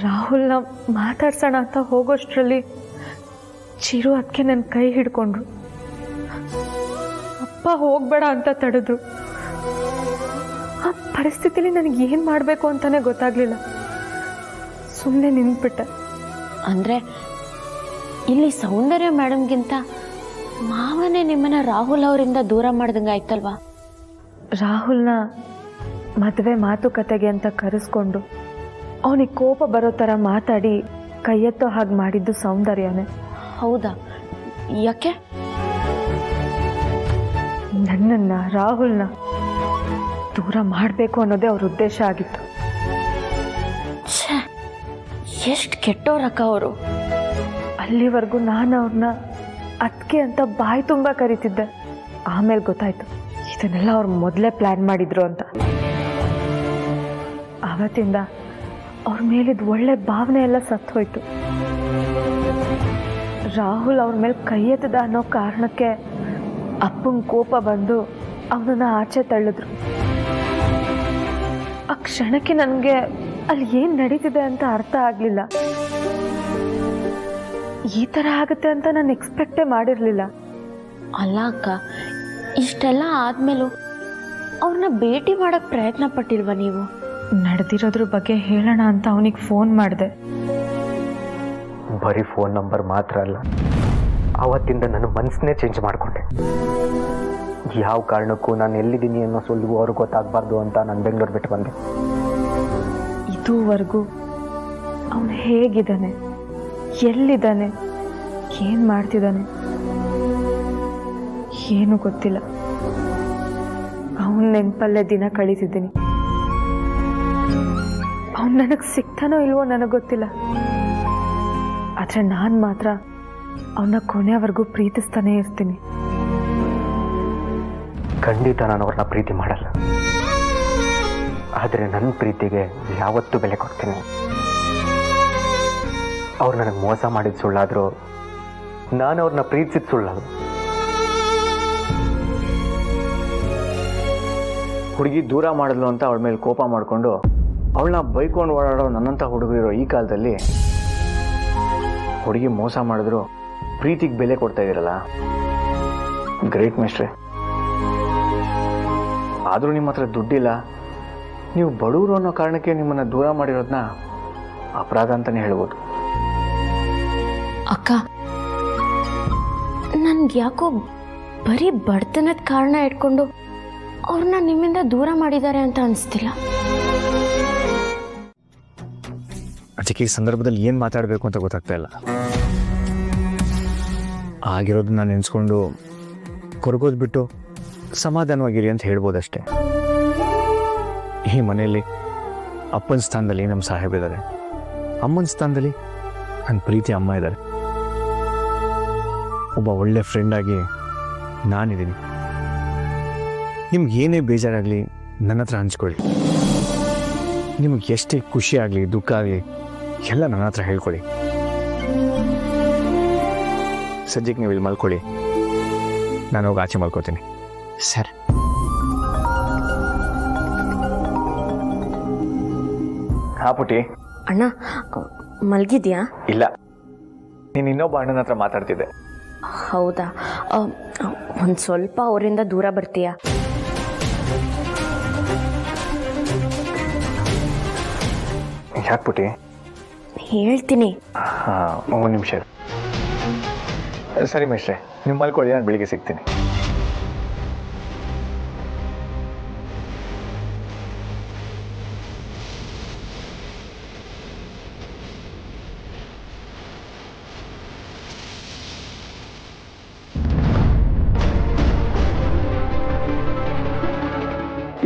ರಾಹುಲ್ನ ಮಾತಾಡ್ಸೋಣ ಅಂತ ಹೋಗೋಷ್ಟರಲ್ಲಿ ಚಿರು ಅದಕ್ಕೆ ನನ್ನ ಕೈ ಹಿಡ್ಕೊಂಡ್ರು. ಅಪ್ಪ ಹೋಗ್ಬೇಡ ಅಂತ ತಡೆದ್ರು. ಆ ಪರಿಸ್ಥಿತಿಲಿ ನನಗೆ ಏನು ಮಾಡಬೇಕು ಅಂತಾನೆ ಗೊತ್ತಾಗ್ಲಿಲ್ಲ. ಸುಮ್ಮನೆ ನಿಂತ್ಬಿಟ್ಟೆ. ಅಂದರೆ ಇಲ್ಲಿ ಸೌಂದರ್ಯ ಮೇಡಮ್ಗಿಂತ ಮಾವನೇ ನಿಮ್ಮನ್ನ ರಾಹುಲ್ ಅವರಿಂದ ದೂರ ಮಾಡ್ದಂಗೆ ಆಯ್ತಲ್ವಾ? ರಾಹುಲ್ನ ಮದುವೆ ಮಾತುಕತೆಗೆ ಅಂತ ಕರೆಸ್ಕೊಂಡು ಅವನಿಗೆ ಕೋಪ ಬರೋ ಥರ ಮಾತಾಡಿ ಕೈ ಎತ್ತೋ ಹಾಗೆ ಮಾಡಿದ್ದು ಸೌಂದರ್ಯನೇ. ಹೌದಾ? ಯಾಕೆ? ನನ್ನನ್ನು ರಾಹುಲ್ನ ದೂರ ಮಾಡಬೇಕು ಅನ್ನೋದೇ ಅವ್ರ ಉದ್ದೇಶ ಆಗಿತ್ತು. ಛೇ, ಎಷ್ಟು ಕೆಟ್ಟವ್ರಕ್ಕ ಅವರು. ಅಲ್ಲಿವರೆಗೂ ನಾನು ಅವ್ರನ್ನ ಅದಕ್ಕೆ ಅಂತ ಬಾಯಿ ತುಂಬ ಕರಿತಿದ್ದೆ. ಆಮೇಲೆ ಗೊತ್ತಾಯ್ತು ಇದನ್ನೆಲ್ಲ ಅವ್ರು ಮೊದಲೇ ಪ್ಲ್ಯಾನ್ ಮಾಡಿದ್ರು ಅಂತ. ಆವತ್ತಿಂದ ಅವ್ರ ಮೇಲಿದ್ದ ಒಳ್ಳೆ ಭಾವನೆ ಎಲ್ಲ ಸತ್ತೋಯ್ತು. ರಾಹುಲ್ ಅವ್ರ ಮೇಲೆ ಕೈ ಎತ್ತದ ಅನ್ನೋ ಕಾರಣಕ್ಕೆ ಅಪ್ಪಂಗೆ ಕೋಪ ಬಂದು ಅವನನ್ನ ಆಚೆ ತಳ್ಳಿದ್ರು. ಆ ಕ್ಷಣಕ್ಕೆ ನನಗೆ ಅಲ್ಲಿ ಏನು ನಡೀತಿದೆ ಅಂತ ಅರ್ಥ ಆಗಲಿಲ್ಲ. ಈ ಥರ ಆಗುತ್ತೆ ಅಂತ ನಾನು ಎಕ್ಸ್ಪೆಕ್ಟೇ ಮಾಡಿರಲಿಲ್ಲ. ಅಲ್ಲ ಅಕ್ಕ, ಇಷ್ಟೆಲ್ಲ ಆದ್ಮೇಲೂ ಅವ್ರನ್ನ ಭೇಟಿ ಮಾಡಕ್ ಪ್ರಯತ್ನ ಪಟ್ಟಿಲ್ವಾ ನೀವು? ನಡೆದಿರೋದ್ರ ಬಗ್ಗೆ ಹೇಳೋಣ ಅಂತ ಅವನಿಗೆ ಫೋನ್ ಮಾಡಿದೆ. ಬರೀ ಫೋನ್ ನಂಬರ್ ಮಾತ್ರ ಅಲ್ಲ, ಆವತ್ತಿಂದ ನನ್ನ ಮನಸ್ಸನ್ನೇ ಚೇಂಜ್ ಮಾಡಿಕೊಂಡೆ. ಯಾವ ಕಾರಣಕ್ಕೂ ನಾನು ಎಲ್ಲಿದ್ದೀನಿ ಅನ್ನೋ ಸುಳ್ಳು ಅವ್ರಿಗೆ ಗೊತ್ತಾಗಬಾರ್ದು ಅಂತ ನಾನು ಬೆಂಗಳೂರು ಬಿಟ್ಟು ಬಂದೆ. ಇದುವರೆಗೂ ಅವನು ಹೇಗಿದ್ದಾನೆ, ಎಲ್ಲಿದ್ದಾನೆ, ಏನು ಮಾಡ್ತಿದ್ದಾನೆ ಏನೂ ಗೊತ್ತಿಲ್ಲ. ಅವನ ನೆನಪಲ್ಲೇ ದಿನ ಕಳೀತಿದ್ದೀನಿ. ಅವನು ನನಗೆ ಸಿಗ್ತಾನೋ ಇಲ್ವೋ ನನಗೆ ಗೊತ್ತಿಲ್ಲ. ಆದರೆ ನಾನು ಮಾತ್ರ ಅವನ ಕೊನೆಯವರೆಗೂ ಪ್ರೀತಿಸ್ತಾನೇ ಇರ್ತೀನಿ. ಖಂಡಿತ ನಾನು ಅವ್ರನ್ನ ಪ್ರೀತಿ ಮಾಡಲ್ಲ, ಆದರೆ ನನ್ನ ಪ್ರೀತಿಗೆ ಯಾವತ್ತೂ ಬೆಲೆ ಕೊಡ್ತೀನಿ. ಅವ್ರು ನನಗೆ ಮೋಸ ಮಾಡಿದ ಸುಳ್ಳಾದರೂ ನಾನು ಅವ್ರನ್ನ ಪ್ರೀತಿಸಿದ ಸುಳ್ಳಲ್ಲ. ಹುಡುಗಿ ದೂರ ಮಾಡಿದ್ಲು ಅಂತ ಅವಳ ಮೇಲೆ ಕೋಪ ಮಾಡಿಕೊಂಡು ಅವಳನ್ನ ಬೈಕೊಂಡು ಓಡಾಡೋ ನನ್ನಂಥ ಹುಡುಗರಿರೋ ಈ ಕಾಲದಲ್ಲಿ ಹುಡುಗಿ ಮೋಸ ಮಾಡಿದ್ರು ಪ್ರೀತಿಗೆ ಬೆಲೆ ಕೊಡ್ತಾ ಇದ್ದೀರಲ್ಲ, ಗ್ರೇಟ್ ಮಿಸ್ಟ್ರೆ. ಆದರೂ ನಿಮ್ಮ ಹತ್ರ ದುಡ್ಡಿಲ್ಲ, ನೀವು ಬಡವರು ಅನ್ನೋ ಕಾರಣಕ್ಕೆ ನಿಮ್ಮನ್ನು ದೂರ ಮಾಡಿರೋದನ್ನ ಅಪರಾಧ ಅಂತಲೇ ಹೇಳ್ಬೋದು. ಅಕ್ಕ, ನನ್ಗೆ ಯಾಕೋ ಬರೀ ಬಡತನದ ಕಾರಣ ಇಟ್ಕೊಂಡು ಅವ್ರನ್ನ ನಿಮ್ಮಿಂದ ದೂರ ಮಾಡಿದ್ದಾರೆ ಅಂತ ಅನಿಸ್ತಿಲ್ಲ. ಅದಕ್ಕೆ ಈ ಸಂದರ್ಭದಲ್ಲಿ ಏನು ಮಾತಾಡಬೇಕು ಅಂತ ಗೊತ್ತಾಗ್ತಾ ಇಲ್ಲ. ಆಗಿರೋದನ್ನ ನೆನೆಸ್ಕೊಂಡು ಕೊರಗೋದು ಬಿಟ್ಟು ಸಮಾಧಾನವಾಗಿರಿ ಅಂತ ಹೇಳ್ಬೋದಷ್ಟೇ. ಈ ಮನೆಯಲ್ಲಿ ಅಪ್ಪನ ಸ್ಥಾನದಲ್ಲಿ ನಮ್ಮ ಸಾಹೇಬ್ ಇದ್ದಾರೆ, ಅಮ್ಮನ ಸ್ಥಾನದಲ್ಲಿ ನನ್ನ ಪ್ರೀತಿ ಅಮ್ಮ ಇದ್ದಾರೆ. ಒಬ್ಬ ಒಳ್ಳೆ ಫ್ರೆಂಡಾಗಿ ನಾನಿದ್ದೀನಿ. ನಿಮ್ಗೆ ಏನೇ ಬೇಜಾರಾಗಲಿ ನನ್ನ ಹತ್ರ ಹಂಚ್ಕೊಳ್ಳಿ. ನಿಮ್ಗೆ ಎಷ್ಟೇ ಖುಷಿ ಆಗಲಿ ದುಃಖ ಆಗಲಿ ಎಲ್ಲ ನನ್ನ ಹತ್ರ ಹೇಳ್ಕೊಳ್ಳಿ. ಸದ್ಯಕ್ಕೆ ನೀವು ಇಲ್ಲಿ ಮಲ್ಕೊಳ್ಳಿ, ನಾನು ಹೋಗಿ ಆಚೆ ಮಲ್ಕೋತೀನಿ. ಸರ್, ಹಾ ಪುಟಿ. ಅಣ್ಣ, ಮಲ್ಗಿದ್ಯಾ? ಇಲ್ಲ, ನೀನು ಇನ್ನೊಬ್ಬ ಅಣ್ಣನ ಹತ್ರ ಮಾತಾಡ್ತಿದ್ದೆ. ಹೌದಾ? ಒಂದು ಸ್ವಲ್ಪ ಅವರಿಂದ ದೂರ ಬರ್ತೀಯಾ? ಯಾಕೆ ಪುಟಿ? ಹೇಳ್ತೀನಿ. ಹಾಂ, ಒಂದು ನಿಮಿಷ. ಸರಿ ಮೇಷ್ಟ್ರೆ, ನೀವು ಮಲ್ಕೊಳ್ಳಿ, ನಾನು ಬೆಳಿಗ್ಗೆ ಸಿಗ್ತೀನಿ.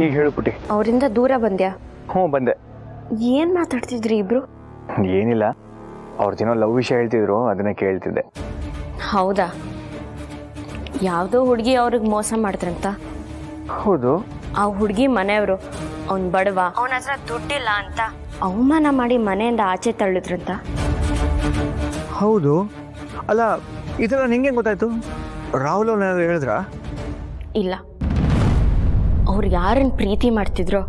ಈಗ ಹೇಳು ಪುಟಿ. ಅವರಿಂದ ದೂರ ಬಂದ್ಯಾ? ಹ್ಞೂ, ಬಂದೆ. ಏನು ಮಾತಾಡ್ತಿದ್ರಿ ಇಬ್ರು? ಏನಿಲ್ಲ, ಅವ್ರದ್ದೇನೋ ಲವ್ ವಿಷಯ ಹೇಳ್ತಿದ್ರು, ಅದನ್ನೇ ಕೇಳ್ತಿದ್ದೆ. ಹೌದಾ? ಯಾವುದೋ ಹುಡುಗಿ ಅವ್ರಿಗೆ ಮೋಸ ಮಾಡಿದ್ರಂತ? ಹೌದು. ಆ ಹುಡುಗಿ ಮನೆಯವರು ಅವ್ನು ಬಡವ, ಅವನ ಹತ್ರ ದುಡ್ಡಿಲ್ಲ ಅಂತ ಅವಮಾನ ಮಾಡಿ ಮನೆಯಿಂದ ಆಚೆ ತಳ್ಳಿದ್ರಂತ. ಹೌದು. ಅಲ್ಲ, ಇದೆಲ್ಲ ನಿಂಗೆ ಗೊತ್ತಾಯ್ತು? ರಾಹುಲ್ ಅವ್ರು ಹೇಳಿದ್ರ? ಇಲ್ಲ, ಅವ್ರು ಯಾರನ್ನು ಪ್ರೀತಿ ಮಾಡ್ತಿದ್ರೋ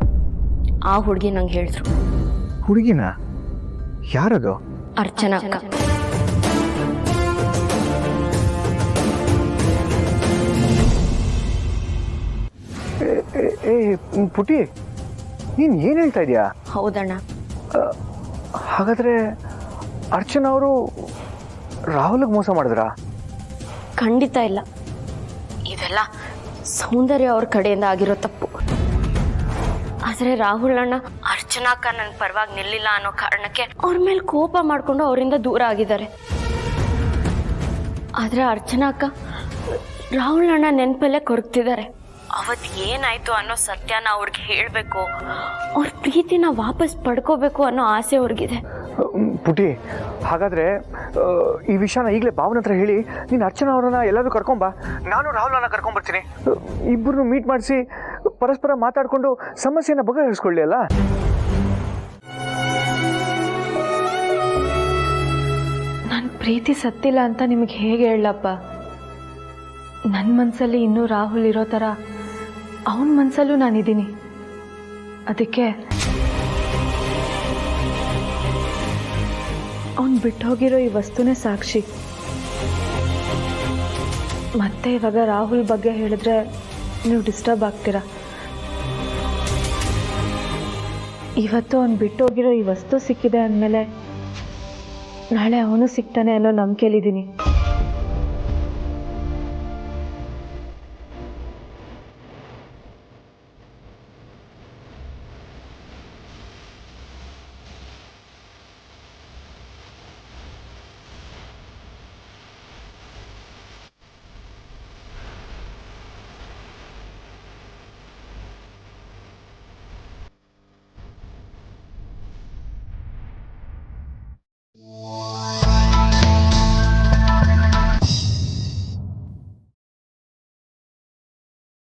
ಆ ಹುಡುಗಿ ನಂಗೆ ಹೇಳಿದ್ರು. ಹುಡುಗಿನ? ಯಾರದು? ಅರ್ಚನಾ ಅಕ್ಕ. ಏ ಪುಟಿ, ನೀನು ಏನು ಹೇಳ್ತಾ ಇದೀಯಾ? ಹೌದಣ್ಣ. ಹಾಗಾದ್ರೆ ಅರ್ಚನಾ ಅವರು ರಾಹುಲ್ಗೆ ಮೋಸ ಮಾಡಿದ್ರಾ? ಖಂಡಿತ ಇಲ್ಲ. ಇವೆಲ್ಲ ಸೌಂದರ್ಯ ಅವ್ರ ಕಡೆಯಿಂದ ಆಗಿರೋ ತಪ್ಪು. ಆದರೆ ರಾಹುಲ್ ಅಣ್ಣ ಅರ್ಚನಾ ಅಕ್ಕ ನನ್ನ ಪರವಾಗಿ ನಿಲ್ಲಿಲ್ಲ ಅನ್ನೋ ಕಾರಣಕ್ಕೆ ಅವ್ರ ಮೇಲೆ ಕೋಪ ಮಾಡಿಕೊಂಡು ಅವರಿಂದ ದೂರ ಆಗಿದ್ದಾರೆ. ಆದರೆ ಅರ್ಚನಾ ಅಕ್ಕ ರಾಹುಲ್ ಅಣ್ಣ ನೆನಪಲ್ಲೇ ಕೊರಗ್ತಿದ್ದಾರೆ. ಅವತ್ತು ಏನಾಯ್ತು ಅನ್ನೋ ಸತ್ಯನ ಅವ್ರಿಗೆ ಹೇಳಬೇಕು, ಅವ್ರ ಪ್ರೀತಿನ ವಾಪಸ್ ಪಡ್ಕೋಬೇಕು ಅನ್ನೋ ಆಸೆ ಅವ್ರಿಗಿದೆ. ಪುಟಿ, ಹಾಗಾದ್ರೆ ಈ ವಿಷಯನ ಈಗಲೇ ಭಾವನ ಹತ್ರ ಹೇಳಿ ನೀನು ಅರ್ಚನಾ ಅವರನ್ನ ಎಲ್ಲಾದ್ರೂ ಕರ್ಕೊಂಬ. ನಾನು ರಾಹುಲನ್ನ ಕರ್ಕೊಂಡ್ಬರ್ತೀನಿ. ಇಬ್ಬರನ್ನು ಮೀಟ್ ಮಾಡಿಸಿ ಪರಸ್ಪರ ಮಾತಾಡಿಕೊಂಡು ಸಮಸ್ಯೆನ ಬಗೆಹರಿಸ್ಕೊಳ್ಳಿ ಅಲ್ಲ. ನನ್ನ ಪ್ರೀತಿ ಸತ್ತಿಲ್ಲ ಅಂತ ನಿಮಗೆ ಹೇಗೆ ಹೇಳಪ್ಪ? ನನ್ನ ಮನಸ್ಸಲ್ಲಿ ಇನ್ನೂ ರಾಹುಲ್ ಇರೋ ಥರ ಅವನ ಮನಸ್ಸಲ್ಲೂ ನಾನಿದ್ದೀನಿ. ಅದಕ್ಕೆ ಅವನು ಬಿಟ್ಟು ಹೋಗಿರೋ ಈ ವಸ್ತುನೇ ಸಾಕ್ಷಿ. ಮತ್ತೆ ಇವಾಗ ರಾಹುಲ್ ಬಗ್ಗೆ ಹೇಳಿದ್ರೆ ನೀವು ಡಿಸ್ಟರ್ಬ್ ಆಗ್ತೀರಾ. ಇವತ್ತು ಅವನು ಬಿಟ್ಟು ಹೋಗಿರೋ ಈ ವಸ್ತು ಸಿಕ್ಕಿದೆ ಅಂದಮೇಲೆ ನಾಳೆ ಅವನು ಸಿಗ್ತಾನೆ ಅನ್ನೋ ನಂಬಿಕೆಯಲ್ಲಿದ್ದೀನಿ.